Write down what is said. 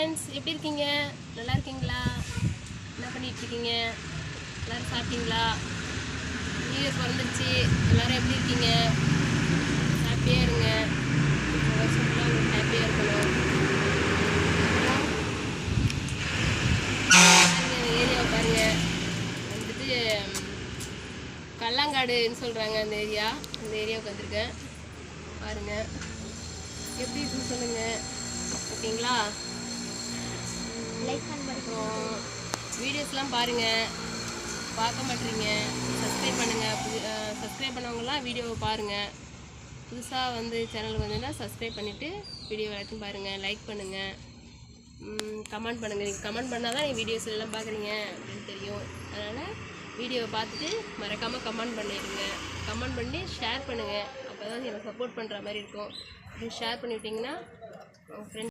Friends, எப்படி இருக்கீங்க? நல்லா இருக்கீங்களா? என்ன பண்ணிட்டு இருக்கீங்க? எல்லோரும் சாப்பிட்டீங்களா? நியூ இயர் பிறந்துருச்சு. எல்லோரும் எப்படி இருக்கீங்க? ஹாப்பியாக இருங்க. இந்த வருஷம் ஃபுல்லாக உங்களுக்கு ஹாப்பியாக இருக்கணும். ஏரியாவை பாருங்கள். வந்துட்டு கல்லாங்காடுன்னு சொல்கிறாங்க அந்த ஏரியாவுக்கு வந்திருக்கேன். பாருங்கள் எப்படி இருக்குன்னு சொல்லுங்கள். ஓகேங்களா? லைக் பண்ணுறோம். வீடியோஸ்லாம் பாருங்கள். பார்க்க மாட்டீங்க, சப்ஸ்கிரைப் பண்ணுங்கள். சப்ஸ்கிரைப் பண்ணவங்களாம் வீடியோவை பாருங்கள். புதுசாக வந்து சேனலுக்கு வந்தீங்கன்னா சப்ஸ்கிரைப் பண்ணிவிட்டு வீடியோ எல்லாத்தையும் பாருங்கள். லைக் பண்ணுங்கள், கமெண்ட் பண்ணுங்கள். நீங்கள் கமெண்ட் பண்ணால் தான் நீங்கள் வீடியோஸ் எல்லாம் பார்க்குறீங்க அப்படின்னு தெரியும். அதனால் வீடியோவை பார்த்துட்டு மறக்காமல் கமெண்ட் பண்ணிடுங்க. கமெண்ட் பண்ணி ஷேர் பண்ணுங்கள். அப்போ தான் எனக்கு சப்போர்ட் பண்ணுற மாதிரி இருக்கும். ஷேர் பண்ணிவிட்டிங்கன்னா உங்கள் ஃப்ரெண்ட்ஸ்